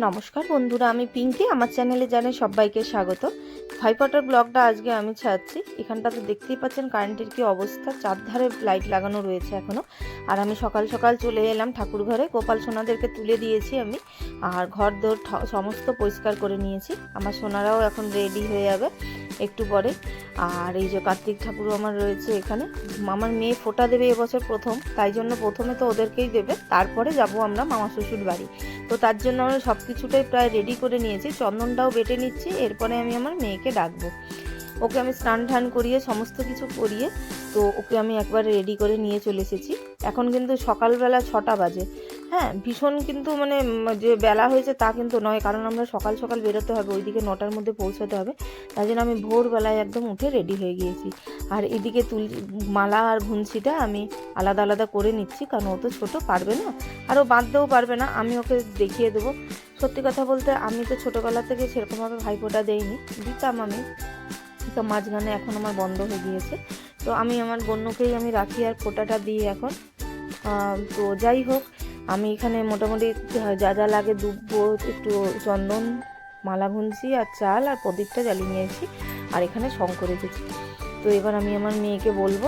নমস্কার বন্ধুরা, আমি পিঙ্কি। আমার চ্যানেলে জানাই সবাইকে স্বাগত। ভাইফোঁটার ব্লগটা আজকে আমি ছাড়ছি। এখানটাতে দেখতেই পাচ্ছেন কারেন্টের কি অবস্থা, চারধারে লাইট লাগানো রয়েছে এখনও। আর আমি সকাল সকাল চলে এলাম ঠাকুর ঘরে। গোপাল সোনাদেরকে তুলে দিয়েছি আমি, আর ঘর দোর সমস্ত পরিষ্কার করে নিয়েছি। আমার সোনারাও এখন রেডি হয়ে যাবে একটু পরে। আর এই যে কার্তিক ঠাকুরও আমার রয়েছে এখানে। আমার মেয়ে ফোঁটা দেবে এবছর প্রথম, তাই জন্য প্রথমে তো ওদেরকেই দেবে, তারপরে যাব আমরা মামা শ্বশুর বাড়ি। তো তার জন্য আমরা সব কিছুটাই প্রায় রেডি করে নিয়েছি, চন্দনটাও বেটে নিচ্ছি। এরপরে আমি আমার মেয়েকে ডাকবো। ওকে আমি স্নান টান করিয়ে সমস্ত কিছু করিয়ে তো ওকে আমি একবার রেডি করে নিয়ে চলে এসেছি। এখন কিন্তু সকালবেলা 6টা বাজে। হ্যাঁ, ভীষণ কিন্তু মানে যে বেলা হয়েছে তা কিন্তু নয়, কারণ আমরা সকাল সকাল বেরোতে হবে, ওইদিকে 9টার মধ্যে পৌঁছাতে হবে। তাই জন্য আমি ভোরবেলায় একদম উঠে রেডি হয়ে গিয়েছি। আর এদিকে মালা আর ভুনছিটা আমি আলাদা আলাদা করে নিচ্ছি, কারণ ও তো ছোটো, পারবে না, আর ও বাঁধতেও পারবে না, আমি ওকে দেখিয়ে দেবো। সত্যি কথা বলতে আমি তো ছোটোবেলা থেকে সেরকমভাবে ভাইফোঁটা দেইনি, দিতাম আমি, তো মাঝখানে এখন আমার বন্ধ হয়ে গিয়েছে। তো আমি আমার বোনকেই আমি রাখি আর ফোঁটাটা দিই এখন। তো যাই হোক, আমি এখানে মোটামুটি যা যা লাগে দুব্বো, একটু চন্দন, মালা ভুনছি আর চাল আর প্রদীপটা জ্বালিয়ে নিয়েছি, আর এখানে শঙ্খ রেখেছি। তো এবার আমি আমার মেয়েকে বলবো,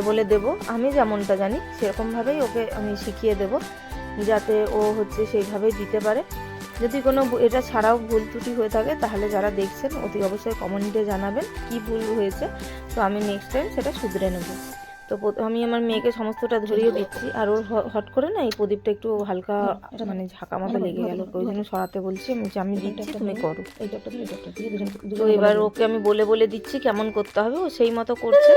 বলে দেবো, আমি যেমনটা জানি সেরকমভাবেই ওকে আমি শিখিয়ে দেবো, যাতে ও সেইভাবেই দিতে পারে। যদি কোনো এটা ছাড়াও ভুল ত্রুটি হয়ে থাকে তাহলে যারা দেখছেন অতি অবশ্যই কমেন্টে জানাবেন কি ভুল হয়েছে, তো আমি নেক্সট টাইম সেটা শুধরে নেব। তো আমি আমার মেয়েকে সমস্তটা ধরিয়ে দিচ্ছি, আর ওর হট করে না এই প্রদীপটা একটু হালকা মানে ঝাঁকা মতো লেগে গেল, ওই জন্য সরাতে বলছি। আমি দিচ্ছি, তুমি করো। তো এবার ওকে আমি বলে দিচ্ছি কেমন করতে হবে, ও সেই মতো করছে।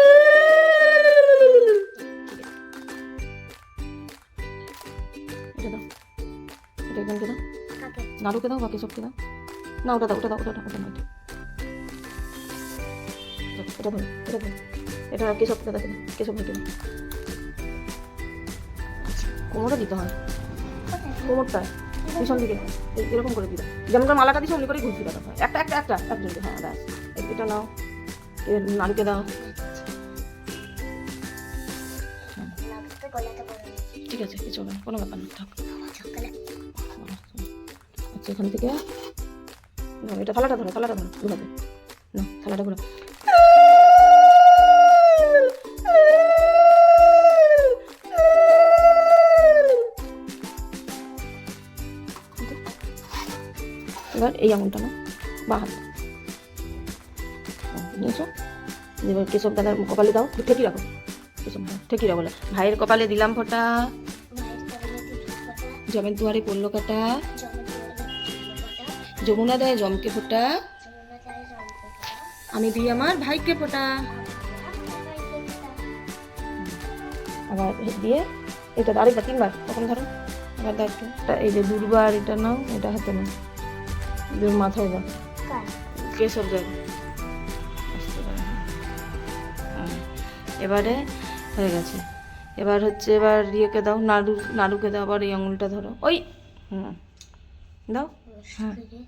নাড়ুকে দাও, বাকি সবকে দাও না, ওটা দাও, ওটা দাও, ওটা দাও, ওটা নয়, এটা ধরো, এটা ধরো, এটা কেশবকে দাও, কেশব দিতে দাও। কোমরটা দিতে হয়, কোমরটায় পিছন দিকে এরকম করে দিতে, যেমন মালাটা দিচ্ছে অমনি করেই ঘুরছি দাদা। একটা একটা একটা একজন, হ্যাঁ ব্যাস। এটা নাও, নাড়ুকে দাও। ঠিক আছে, কিছু হবে না, কোনো ব্যাপার না, থাক। আচ্ছা, এখান থেকে এটা থালাটা ধরো, ঘুরাবে না, থালাটা ঘুরো। এবার এই আঙুলটা না, বা হাত নিয়েছো, এবার কেশব দাদার কপালে দাও, ঠেকি রাখো, কেশব ঠেকি রাখো। ভাইয়ের কপালে দিলাম ফোঁটা, জমের দুয়ারে পড়লো কাটা, যমুনা দেয় জমকে ফোঁটা, আমি দিই আমার ভাইকে ফোঁটা। আবার দিয়ে এটা আরেকবার 3বার, তখন ধরো আবার দাও একটু, এই যে 2বার এটা নাও, এটা হাতে নাও, মাথায় দাও, কেশব দেয়। এবারে হয়ে গেছে। এবার এবার ইয়েকে দাও, নাড়ুকে দাও, আবার এই আঙুলটা ধরো, ওই দাও, হ্যাঁ দাও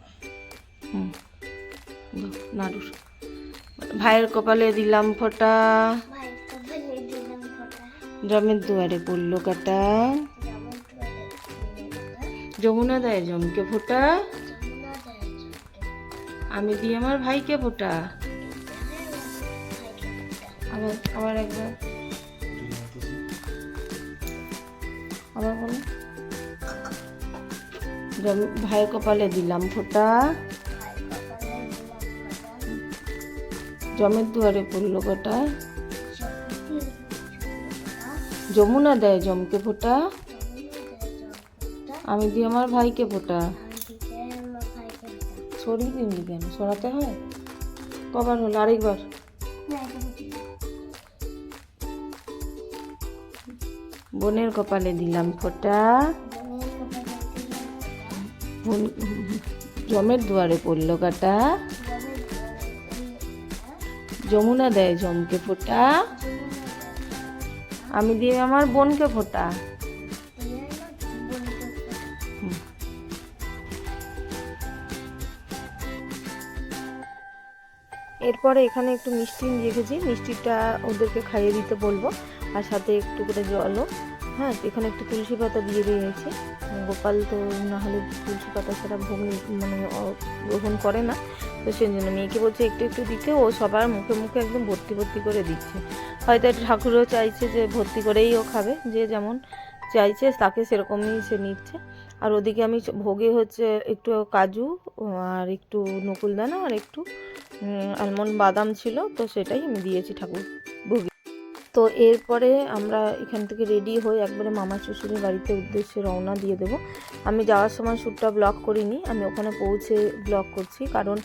নাড়ুর। ভাইয়ের কপালে দিলাম ফোঁটা, জমের দুয়ারে পড়লো কাটা, যমুনা দেয় জমকে ফোঁটা, আমি দিই আমার ভাইকে ফোঁটা। আবার একবার, আবার বলো, ভাইয়ের কপালে দিলাম ফোঁটা, জমের দুয়ারে পড়লো কাটা, যমুনা দেয় জমকে ফোঁটা, আমি দিই আমার ভাইকে ফোঁটা। সরিয়ে দিবি কেন, সরাতে হয়, কবার হলো, আরেকবার। বোনের কপালে দিলাম ফোঁটা, জমের দুয়ারে পড়লো কাটা, যমুনা দেয় জমকে ফোঁটা, আমি দিয়ে আমার বোনকে ফোঁটা। এরপরে এখানে একটু মিষ্টি রেখেছি, মিষ্টিটা ওদেরকে খাইয়ে দিতে বলবো, আর সাথে একটু করে জলও। হ্যাঁ, এখানে একটু তুলসী পাতা দিয়ে দিয়েছি। গোপাল তো না হলে তুলসী পাতা ছাড়া ভোগ মানে গ্রহণ করে না, তো সেই জন্য মেয়েকে বলছে একটু একটু দিতে, ও সবার মুখে মুখে একদম ভর্তি ভর্তি করে দিচ্ছে। হয়তো ঠাকুরও চাইছে যে ভর্তি করেই ও খাবে, যে যেমন চাইছে তাকে সেরকমই সে নিচ্ছে। আর ওদিকে আমি ভোগে হচ্ছে একটু কাজু আর একটু নকুলদানা আর একটু আলমন্ড বাদাম ছিল, তো সেটাই আমি দিয়েছি ঠাকুর ভোগে। তো এরপরে আমরা এখান থেকে রেডি হয়ে একবারে মামা শ্বশুরের বাড়িতে উদ্দেশ্যে রওনা দিয়ে দেবো। আমি যাওয়ার সময় শ্যুটটা ব্লগ করিনি, আমি ওখানে পৌঁছে ব্লগ করছি, কারণ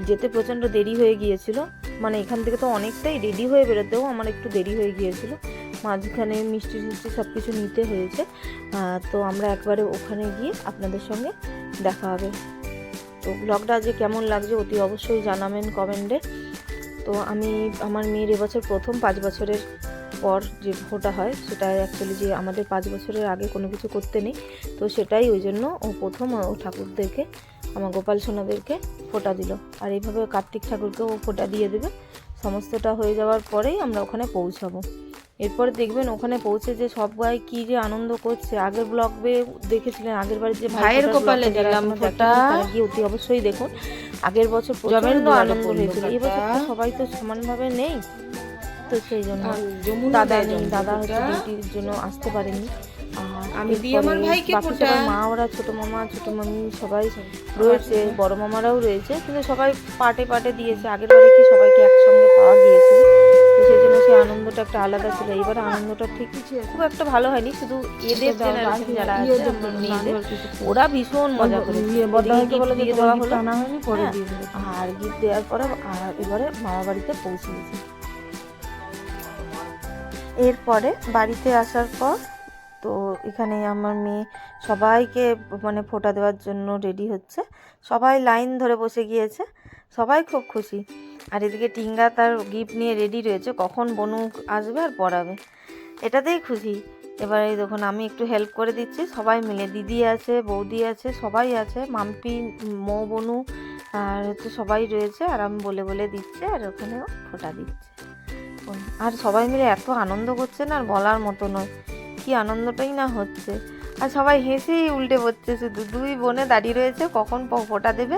যেতে প্রচণ্ড দেরি হয়ে গিয়েছিল। মানে এখান থেকে তো অনেকটাই রেডি হয়ে বেরোতেও আমার একটু দেরি হয়ে গিয়েছিল, মাঝখানে মিষ্টি টিষ্টি সব কিছু নিতে হয়েছে। তো আমরা একবারে ওখানে গিয়ে আপনাদের সঙ্গে দেখা হবে। তো ব্লগটা আজকে কেমন লাগছে অতি অবশ্যই জানাবেন কমেন্টে। তো আমি আমার মেয়ের এবছর প্রথম 5 বছরের পর যে ফোঁটা হয়, সেটা অ্যাকচুয়ালি যে আমাদের 5 বছরের আগে কোনো কিছু করতে নেই, তো সেটাই ওই জন্য ও প্রথম ও ঠাকুরদেরকে, আমার গোপাল সোনাদেরকে ফোঁটা দিল। আর এইভাবে কার্তিক ঠাকুরকেও ফোঁটা দিয়ে দেবে। সমস্তটা হয়ে যাওয়ার পরেই আমরা ওখানে পৌঁছাবো। এরপরে দেখবেন ওখানে পৌঁছে যে সবাই কি যে আনন্দ করছে। আগের ব্লগে দেখেছিলেন, আগের বারে যে ভাইয়ের কপালে দিলাম ফোঁটা, গিয়ে অতি অবশ্যই দেখুন। আগের বছর প্রচন্ড আনন্দ হয়েছিল, এই বছর তো সবাই তো সমানভাবে নেই, তো সেই জন্য দাদা নেই, দাদা হচ্ছে ডিউটির জন্য আসতে পারেনি। আমি দিয়ে আমার ভাইকে ফোঁটা, মা ওরা ছোট মামা ছোট মামি সবাই রয়েছে, বড় মামারাও রয়েছে, কিন্তু সবাই পার্টে পার্টে দিয়েছে। আগের বারে কি সবাইকে একসঙ্গে পাওয়া গিয়েছিল, তো সেই জন্য সেই আনন্দটা একটা আলাদা ছিল। এবারে আনন্দটা ঠিক খুব একটা ভালো হয়নি, শুধু এদের জেনারেশন যারা আছে মেয়েদের, ওরা ভীষণ মজা করে দিয়ে দেওয়া হলো, আর গিফট দেওয়ার পরে আর এবারে মামা বাড়িতে পৌঁছে গেছি। এরপরে বাড়িতে আসার পর তো এখানে আমার মেয়ে সবাইকে মানে ফোঁটা দেওয়ার জন্য রেডি হচ্ছে, সবাই লাইন ধরে বসে গিয়েছে, সবাই খুব খুশি। আর এদিকে টিঙ্গা তার গিফট নিয়ে রেডি রয়েছে, কখন বনু আসবে আর পড়াবে, এটাতেই খুশি। এবারে দেখুন আমি একটু হেল্প করে দিচ্ছি, সবাই মিলে, দিদি আছে, বৌদি আছে, সবাই আছে, মাম্পি, মৌ, বনু আর হচ্ছে সবাই রয়েছে, আর আমি বলে বলে দিচ্ছে, আর ওখানেও ফোঁটা দিচ্ছে। আর সবাই মিলে এত আনন্দ করছে না, আর বলার মতো নয়, কি আনন্দটাই না হচ্ছে। আর সবাই হেসেই উল্টে পড়ছে, শুধু দুই বোনে দাঁড়িয়ে রয়েছে কখন ফোঁটা দেবে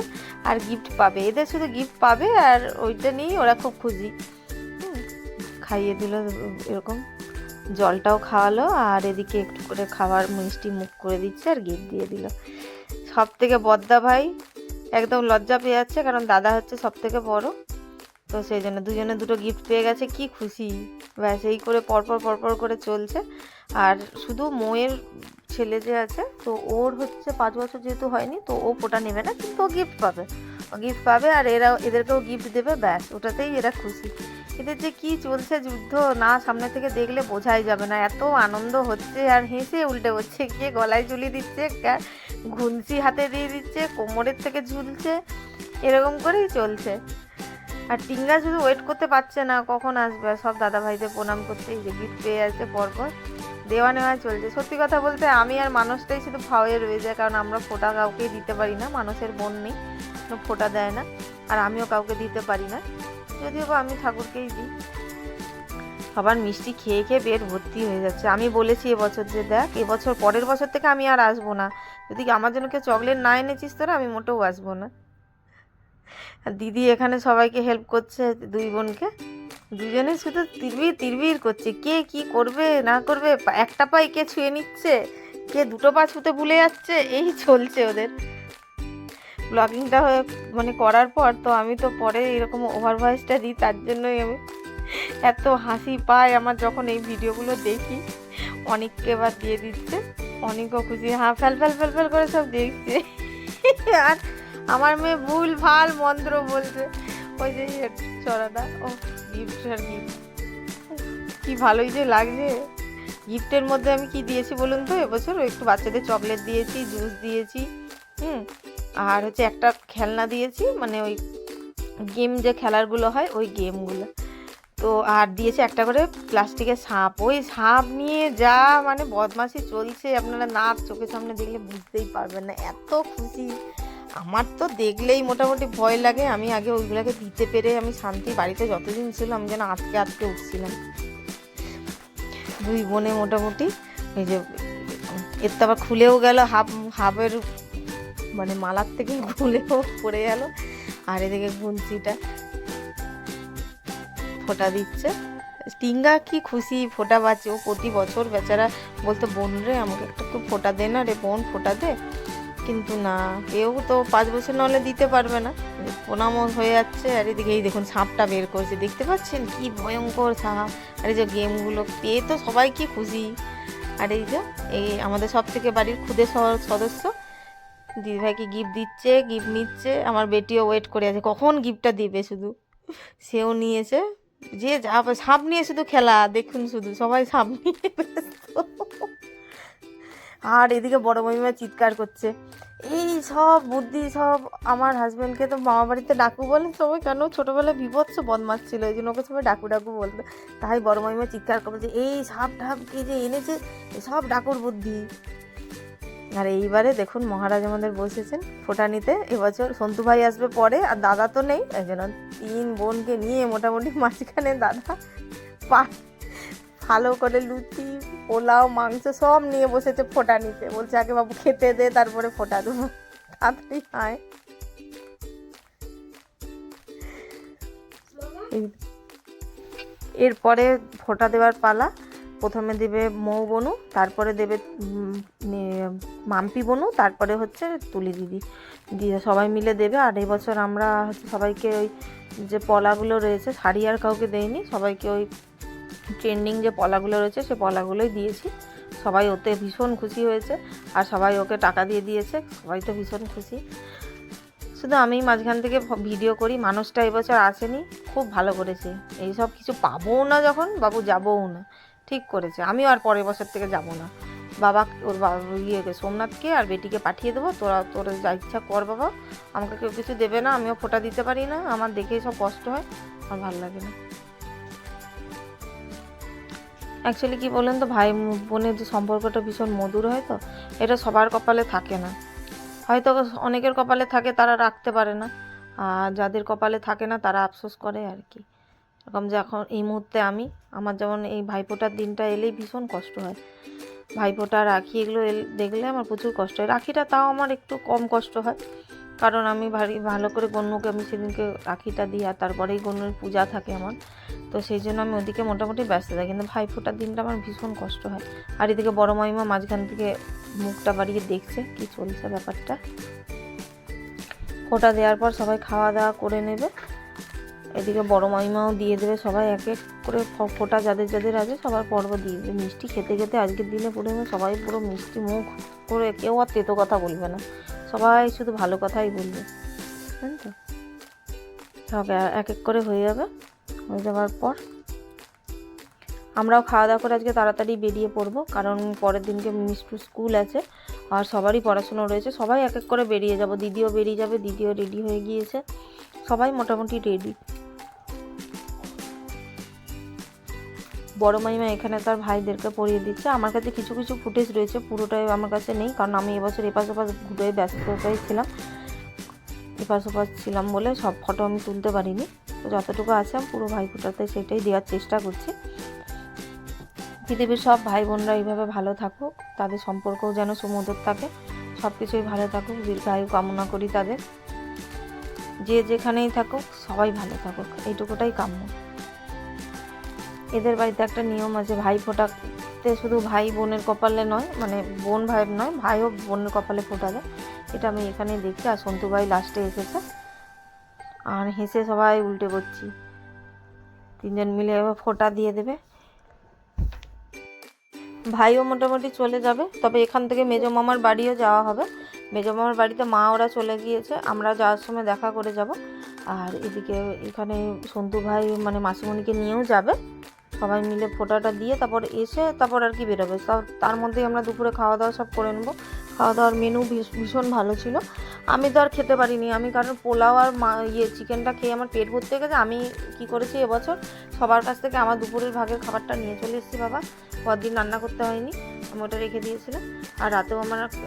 আর গিফট পাবে, এদের শুধু গিফট পাবে আর ওইটা নিয়েই ওরা খুব খুশি। খাইয়ে দিল এরকম, জলটাও খাওয়ালো, আর এদিকে একটু করে খাবার মিষ্টি মুখ করে দিচ্ছে আর গিফট দিয়ে দিল। সব থেকে বদ্দা ভাই একদম লজ্জা পেয়ে যাচ্ছে, কারণ দাদা হচ্ছে সব থেকে বড়, তো সেই জন্য দুজনে দুটো গিফট পেয়ে গেছে, কি খুশি। ব্যাস এই করে পরপর পরপর করে চলছে। আর শুধু মোয়ের ছেলে যে আছে, তো ওর হচ্ছে 5 বছর যেহেতু হয়নি, তো ও ফোঁটা নেবে না, কিন্তু ও গিফট পাবে, আর এদেরকেও গিফট দেবে, ব্যাস ওটাতেই এরা খুশি। এদের যে কি চলছে যুদ্ধ, না সামনে থেকে দেখলে বোঝাই যাবে না, এত আনন্দ হচ্ছে, আর হেসে উল্টে হচ্ছে, কে গলায় ঝুলিয়ে দিচ্ছে, ঘুনসি হাতে দিয়ে দিচ্ছে, কোমরের থেকে ঝুলছে, এরকম করেই চলছে। আর টিঙ্গা শুধু ওয়েট করতে পারছে না কখন আসবে, সব দাদা ভাইদের প্রণাম করতে, এই যে গিফট পেয়ে যাচ্ছে, পরপর দেওয়া নেওয়া চলছে। সত্যি কথা বলতে আমি আর মানুষটাই শুধু ভাওয়ে রয়ে যায়, কারণ আমরা ফোঁটা কাউকেই দিতে পারি না, মানুষের বোন নেই, ফোঁটা দেয় না, আর আমিও কাউকে দিতে পারি না, যদিও বা আমি ঠাকুরকেই দিই। সবার মিষ্টি খেয়ে খেয়ে পেট ভর্তি হয়ে যাচ্ছে। আমি বলেছি এবছর যে দেখ, এবছর পরের বছর থেকে আমি আর আসবো না, যদি আমার জন্য কেউ চকলেট না এনেছিস তোরা, আমি মোটেও আসবো না। দিদি এখানে সবাইকে হেল্প করছে, দুই বোনকে, দুজনে শুধু তিরবির করছে, কে কি করবে না করবে, একটা পায়ে কে ছুঁয়ে নিচ্ছে, কে দুটো পা ছুঁতে ভুলে যাচ্ছে, এই চলছে ওদের। ব্লগিংটা মানে করার পর তো আমি তো পরে এরকম ওভার ভয়েসটা দিই, তার জন্যই আমি এত হাসি পায় আমার যখন এই ভিডিওগুলো দেখি। অনেককে এবার দিয়ে দিচ্ছে, অনেকও খুশি, ফেল করে সব দেখছে। আর আমার মেয়ে ভুল ভাল মন্ত্র বলছে, ওই যে চড়াটা, ও গিফট আর গিফট, কি ভালোই যে লাগছে। গিফটের মধ্যে আমি কি দিয়েছি বলুন তো, এবছর একটু বাচ্চাদের চকলেট দিয়েছি, জুস দিয়েছি, আর হচ্ছে একটা খেলনা দিয়েছি, মানে ওই গেম যে খেলারগুলো হয় ওই গেমগুলো, তো আর দিয়েছে একটা করে প্লাস্টিকের সাপ। ওই সাপ নিয়ে যা মানে বদমাশি চলছে, আপনারা না চোখের সামনে দেখলে বুঝতেই পারবেন না, এত খুশি। আমার তো দেখলেই মোটামুটি ভয় লাগে, আমি আগে ওইগুলোকে দিতে পেরে আমি শান্তি, বাড়িতে যতদিন ছিলাম যেন আটকে উঠছিলাম। দুই বোনে মোটামুটি এই যে এর তো আবার খুলেও গেল, হাফের মানে মালার থেকে খুলেও পড়ে গেল। আর এদিকে গুঞ্চিটা ফোঁটা দিচ্ছে। টিঙ্গা কি খুশি ফোঁটা পাচ্ছে, ও প্রতি বছর বেচারা বলতো বোন রে আমাকে একটা একটু ফোঁটা দে না রে বোন, ফোঁটা দে। কিন্তু না, কেউ তো 5 বছর নলে দিতে পারবে না, প্রণামও হয়ে যাচ্ছে। আর এদিকে এই দেখুন সাপটা বের করেছে, দেখতে পাচ্ছেন কি ভয়ঙ্কর সাপ। আর এই যে গেমগুলো পেয়ে তো সবাই কি খুশি। আর এই যে এই আমাদের সব থেকে বাড়ির খুদে সদস্য দিদিভাইকে গিফট দিচ্ছে, গিফট নিচ্ছে। আমার বেটিও ওয়েট করে আছে কখন গিফটটা দিবে, শুধু সেও নিয়েছে। যে যা সাপ নিয়ে শুধু খেলা, দেখুন শুধু সবাই সাপ নিয়ে ব্যস্ত। আর এদিকে বড় মামিমা চিৎকার করছে, এই সব বুদ্ধি সব আমার হাজব্যান্ডকে তো মামা বাড়িতে ডাকু বলে সবাই, কেন ছোটোবেলায় বিভৎস বদমাস ছিল, এই জন্য ওকে সবাই ডাকু ডাকু বলতো। তাই বড় মামিমা চিৎকার করছে, এই সাপ ঢাপ কে যে এনেছে, সব ডাকুর বুদ্ধি। আর এইবারে দেখুন মহারাজ আমাদের বসেছেন ফোঁটা নিতে। এবছর সন্তু ভাই আসবে পরে, আর দাদা তো নেই, এই জন্য 3 বোনকে নিয়ে মোটামুটি মাঝখানে দাদা ভালো করে লুচি পোলাও মাংস সব নিয়ে বসেছে ফোঁটা নিতে। বলছে আগে বাবু খেতে দে, তারপরে ফোঁটা দেবো, তাড়াতাড়ি আয়। এরপরে ফোঁটা দেওয়ার পালা। প্রথমে দেবে মৌ বনু, তারপরে দেবে মাম্পি বনু, তারপরে হচ্ছে তুলি দিদি, দিয়ে সবাই মিলে দেবে। আর এবছর আমরা হচ্ছে সবাইকে ওই যে পলাগুলো রয়েছে, শাড়ি আর কাউকে দেয়নি, সবাইকে ওই ট্রেন্ডিং যে পলাগুলো রয়েছে সে পলাগুলোই দিয়েছি। সবাই ওতে ভীষণ খুশি হয়েছে, আর সবাই ওকে টাকা দিয়ে দিয়েছে, সবাই তো ভীষণ খুশি। শুধু আমি মাঝখান থেকে ভিডিও করি, মানুষটা এবছর আসেনি, খুব ভালো করেছে। এইসব কিছু পাবোও না যখন, বাবু যাবোও না, ঠিক করেছে। আমিও আর পরের বছর থেকে যাব না। বাবা ওর বাবা সোমনাথকে আর বেটিকে পাঠিয়ে দেবো, তোরা যা ইচ্ছা কর বাবা, আমাকে কেউ কিছু দেবে না, আমিও ফোঁটা দিতে পারি না, আমার দেখেই সব কষ্ট হয়, আমার ভালো লাগে না। অ্যাকচুয়ালি কি বলেন তো, ভাই বোনের যে সম্পর্কটা ভীষণ মধুর হয়, তো এটা সবার কপালে থাকে না। হয়তো অনেকের কপালে থাকে, তারা রাখতে পারে না, আর যাদের কপালে থাকে না তারা আফসোস করে আর কি। এরকম যে এখন এই মুহূর্তে আমার যেমন এই ভাইফোঁটার দিনটা এলেই ভীষণ কষ্ট হয়। ভাইফোঁটা রাখি এগুলো দেখলে আমার প্রচুর কষ্ট হয়। রাখিটা তাও আমার একটু কম কষ্ট হয়, কারণ আমি ভালো করে গণ্যকে আমি সেদিনকে রাখিটা দিই, আর তারপরেই গণ্যের পূজা থাকে আমার, তো সেই জন্য আমি ওদিকে মোটামুটি ব্যস্ত থাকি। কিন্তু ভাইফোঁটার দিনটা আমার ভীষণ কষ্ট হয়। আর এদিকে বড় মামিমা মাঝখান থেকে মুখটা বাড়িয়ে দেখছে কি চলছে ব্যাপারটা। ফোঁটা দেওয়ার পর সবাই খাওয়া দাওয়া করে নেবে। এদিকে বড় মামিমাও দিয়ে দেবে, সবাই এক এক করে ফোঁটা যাদের যাদের আছে সবার পর্ব দিয়ে দেবে। মিষ্টি খেতে খেতে আজকের দিনে পুরো সবাই পুরো মিষ্টি মুখ করে, কেউ আর তেতো কথা বলবে না, সবাই শুধু ভালো কথাই বলবে, জানেন তো। সব এক এক করে হয়ে যাবে। হয়ে যাওয়ার পর আমরাও খাওয়া দাওয়া করে আজকে তাড়াতাড়ি বেরিয়ে পড়বো, কারণ পরের দিনকে মিষ্টু স্কুল আছে, আর সবারই পড়াশুনো রয়েছে। সবাই এক এক করে বেরিয়ে যাব, দিদিও বেরিয়ে যাবে, দিদিও রেডি হয়ে গিয়েছে, সবাই মোটামুটি রেডি। বড় মাইমা এখানে তার ভাইদেরকে পরিয়ে দিচ্ছে। আমার কাছে কিছু কিছু ফুটেজ রয়েছে, পুরোটাই আমার কাছে নেই, কারণ আমি এবছর এপাশ ওপাশ ঘুরে ব্যস্ততায় ছিলাম, এপাশ ওপাশ ছিলাম বলে সব ফটো আমি তুলতে পারিনি। তো যতটুকু আছে আমি পুরো ভাইফোঁটাতে সেটাই দেওয়ার চেষ্টা করছি। পৃথিবীর সব ভাই বোনরা এইভাবে ভালো থাকুক, তাদের সম্পর্কও যেন সুমধুর থাকে, সব কিছুই ভালো থাকুক, দীর্ঘায়ু কামনা করি তাদের। যে যেখানেই থাকুক সবাই ভালো থাকুক, এইটুকুটাই কাম্য। এদের বাড়িতে একটা নিয়ম আছে, ভাইফোঁটাতে শুধু ভাই বোনের কপালে নয়, মানে বোন ভাইয়ের নয়, ভাইও বোনের কপালে ফোঁটা দেয়, এটা আমি এখানে দেখছি। আর সন্তু ভাই লাস্টে এসেছে, আর হেসে সবাই উল্টে করছি, 3 জন মিলে এবার ফোঁটা দিয়ে দেবে। ভাইও মোটামুটি চলে যাবে, তবে এখান থেকে মেজো মামার বাড়িও যাওয়া হবে। মেজো মামার বাড়িতে মা ওরা চলে গিয়েছে, আমরা যাওয়ার সময় দেখা করে যাব। আর এদিকে এখানে সন্তু ভাই মানে মাসিমণিকে নিয়েও যাবে, সবাই মিলে ফোঁটাটা দিয়ে তারপর এসে তারপর আর কি বেরোবে। তার মধ্যেই আমরা দুপুরে খাওয়া দাওয়া সব করে নেবো। খাওয়া দাওয়ার মেনু ভীষণ ভালো ছিল। আমি তো আর খেতে পারিনি, আমি কারণ পোলাও আর চিকেনটা খেয়ে আমার পেট ভর্তি গেছে। আমি কি করেছি এবছর সবার কাছ থেকে আমার দুপুরের ভাগের খাবারটা নিয়ে চলে এসেছি বাবা, পরদিন রান্না করতে হয়নি, আমি ওটা রেখে দিয়েছিলাম। আর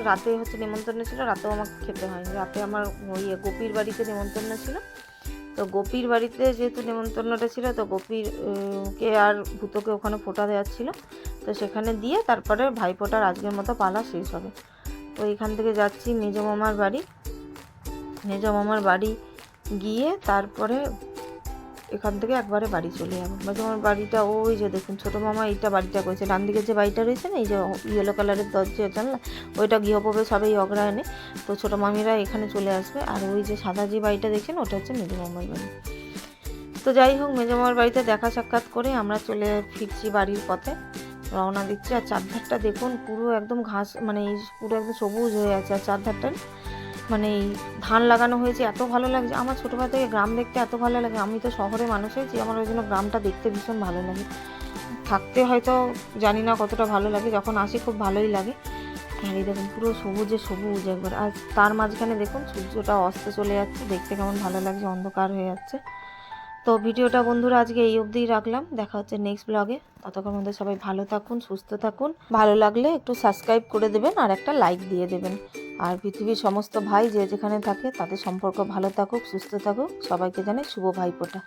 রাতে হচ্ছে নেমন্তন্ন ছিল, রাতেও আমাকে খেতে হয়নি। রাতে আমার গোপীর বাড়িতে নেমন্তন্ন ছিল, তো গোপীর বাড়িতে যেহেতু নেমন্তন্নটা ছিল, তো গোপীর কে আর ভূতকে ওখানে ফোঁটা দেওয়ার ছিল, তো সেখানে দিয়ে তারপরে ভাইফোঁটার আজকের মতো পালা শেষ হবে। তো এখান থেকে যাচ্ছি মেজ মামার বাড়ি। মেজ মামার বাড়ি গিয়ে তারপরে এখান থেকে একবারে বাড়ি চলে যাবো। মেজ মামার বাড়িটা ওই যে দেখুন, ছোটো মামা এইটা বাড়িটা করেছে, ডান দিকে যে বাড়িটা রয়েছে না, এই যে ইয়েলো কালারের দরজা জানলা, ওইটা গৃহপ্রবেশ হবে এই অগ্রহায়ণে। তো ছোটো মামিরা এখানে চলে আসবে। আর ওই যে সাদা যে বাড়িটা দেখছেন ওটা হচ্ছে মেজ মামার বাড়ি। তো যাই হোক, মেজ মামার বাড়িতে দেখা সাক্ষাৎ করে আমরা চলে ফিরছি বাড়ির পথে, রওনা দিচ্ছি। আর চারধারটা দেখুন পুরো একদম ঘাস, মানে এই পুরো একদম সবুজ হয়ে আছে। আর চারধারটা মানে এই ধান লাগানো হয়েছে, এত ভালো লাগছে। আমার ছোটোবেলা থেকে গ্রাম দেখতে এত ভালো লাগে। আমি তো শহরে মানুষ হয়েছি, আমার ওই জন্য গ্রামটা দেখতে ভীষণ ভালো লাগে। থাকতে হয়তো জানি না কতটা ভালো লাগে, যখন আসি খুব ভালোই লাগে। আর এই দেখুন পুরো সবুজে সবুজ একবার। আর তার মাঝখানে দেখুন সূর্যটা অস্তে চলে যাচ্ছে, দেখতে কেমন ভালো লাগছে, অন্ধকার হয়ে যাচ্ছে। তো ভিডিওটা বন্ধুরা আজকে এই অবধিই রাখলাম, দেখা হচ্ছে নেক্সট ব্লগে। ততক্ষণ মধ্যে সবাই ভালো থাকুন, সুস্থ থাকুন। ভালো লাগলে একটু সাবস্ক্রাইব করে দেবেন আর একটা লাইক দিয়ে দেবেন। আর পৃথিবীর সমস্ত ভাই যে যেখানে থাকে তাদের সম্পর্ক ভালো থাকুক, সুস্থ থাকুক। সবাইকে জানাই শুভ ভাইফোঁটা।